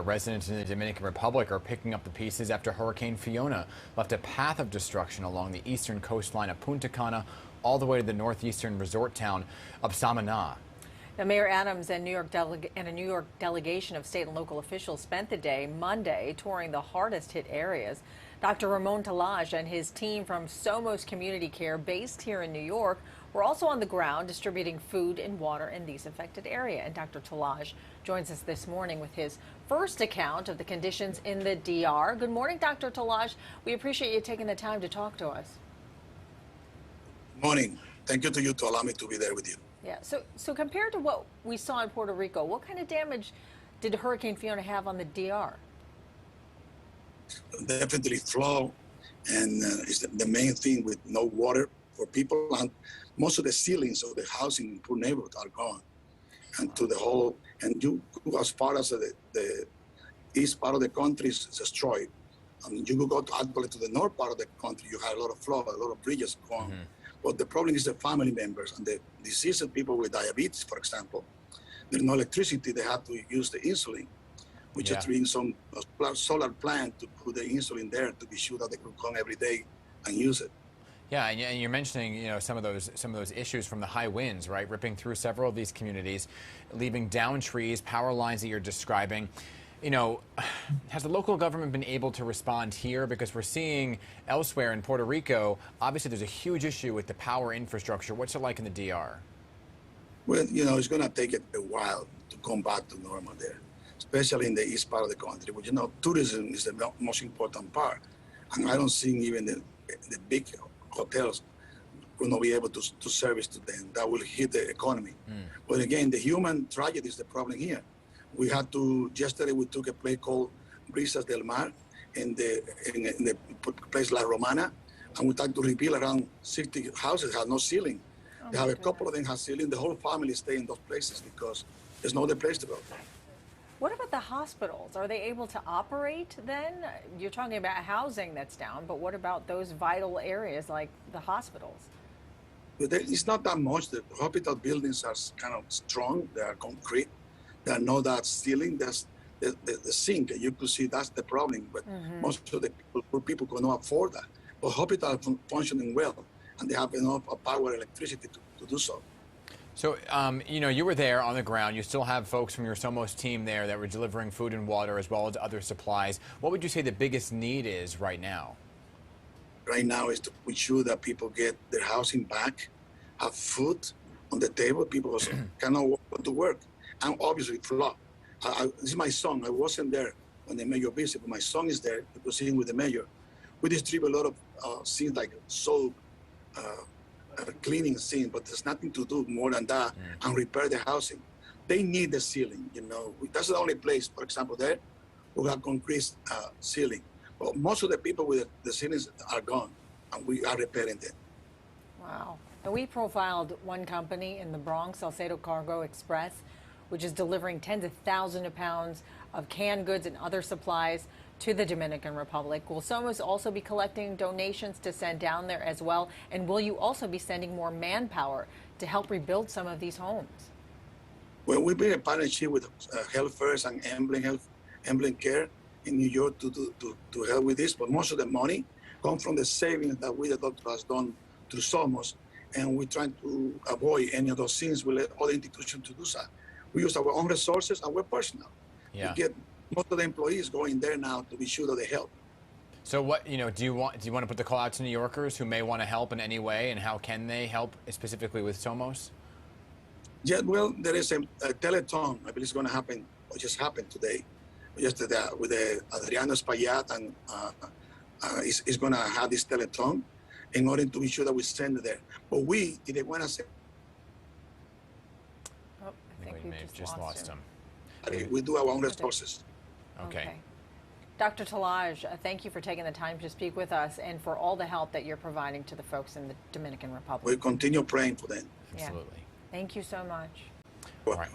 Residents in the Dominican Republic are picking up the pieces after Hurricane Fiona left a path of destruction along the eastern coastline of Punta Cana all the way to the northeastern resort town of Samaná. Now, Mayor Adams and a New York delegation of state and local officials spent the day Monday touring the hardest hit areas. Dr. Ramon Tallaj and his team from Somos Community Care, based here in New York, were also on the ground distributing food and water in these affected areas. And Dr. Tallaj joins us this morning with his first account of the conditions in the DR. Good morning, Dr. Tallaj. We appreciate you taking the time to talk to us. Morning. Thank you to you to allow me to be there with you. Yeah. So compared to what we saw in Puerto Rico, what kind of damage did Hurricane Fiona have on the DR? Definitely flood, and it's the main thing with no water for people, and most of the ceilings of the housing in poor neighborhoods are gone, and to the whole, and you go as far as the east part of the country is destroyed. You could go actually to the north part of the country, you have a lot of flood, a lot of bridges gone. But the problem is the family members and the diseased people with diabetes, for example. There's no electricity, they have to use the insulin. We just bring some solar plant to put the insulin there to be sure that they could come every day and use it. Yeah, and you're mentioning, some of those issues from the high winds, right, ripping through several of these communities, leaving down trees, power lines that you're describing. Has the local government been able to respond here? Because we're seeing elsewhere in Puerto Rico, obviously there's a huge issue with the power infrastructure. What's it like in the DR? Well, it's going to take it a while to come back to normal there, especially in the east part of the country. But, tourism is the most important part. And I don't think even the big hotels will not be able to service to them. That will hit the economy. But again, the human tragedy is the problem here. Yesterday we took a place called Brisas del Mar in the place La Romana, and we tried to rebuild around 60 houses that have no ceiling. They have a couple of them have ceiling. The whole family stay in those places because there's no other place to go. What about the hospitals? Are they able to operate then? You're talking about housing that's down, but what about those vital areas like the hospitals? But it's not that much. The hospital buildings are kind of strong. They are concrete. There are no that ceiling. That's the sink. You could see that's the problem. But most of the people cannot afford that. But hospitals are functioning well, and they have enough power and electricity to do so. So, you were there on the ground. You still have folks from your Somos team there that were delivering food and water as well as other supplies. What would you say the biggest need is right now? Right now is to ensure that people get their housing back, have food on the table. People cannot go to work. And obviously flood. This is my son. I wasn't there when the mayor visited, but my son is there proceeding with the mayor. We distribute a lot of things like soap, cleaning scene, but there's nothing to do more than that and repair the housing. They need the ceiling, That's the only place, for example, there we have concrete ceiling. But most of the people with the ceilings are gone, and we are repairing them. Wow. And we profiled one company in the Bronx, Salcedo Cargo Express, which is delivering tens of thousands of pounds of canned goods and other supplies to the Dominican Republic. Will Somos also be collecting donations to send down there as well? And will you also be sending more manpower to help rebuild some of these homes? Well, we've been in partnership with Health First and Emblem Care in New York to help with this, but most of the money comes from the savings that we, the doctor, has done through Somos, and we're trying to avoid any of those things. We let other institutions to do that. We use our own resources and we're personal. We get most of the employees going there now to be sure that they help. So what, do you want to put the call out to New Yorkers who may want to help in any way, and how can they help specifically with Somos? Yeah, well, there is a telethon, I believe it's going to happen, or just happened today, yesterday with Adriano Espaillat, and is going to have this telethon in order to be sure that we send it there. But we didn't want to say. I think we may have just lost him. We do our own resources. Okay. Dr. Tallaj, thank you for taking the time to speak with us and for all the help that you're providing to the folks in the Dominican Republic. We continue praying for them. Absolutely. Thank you so much. Well, all right.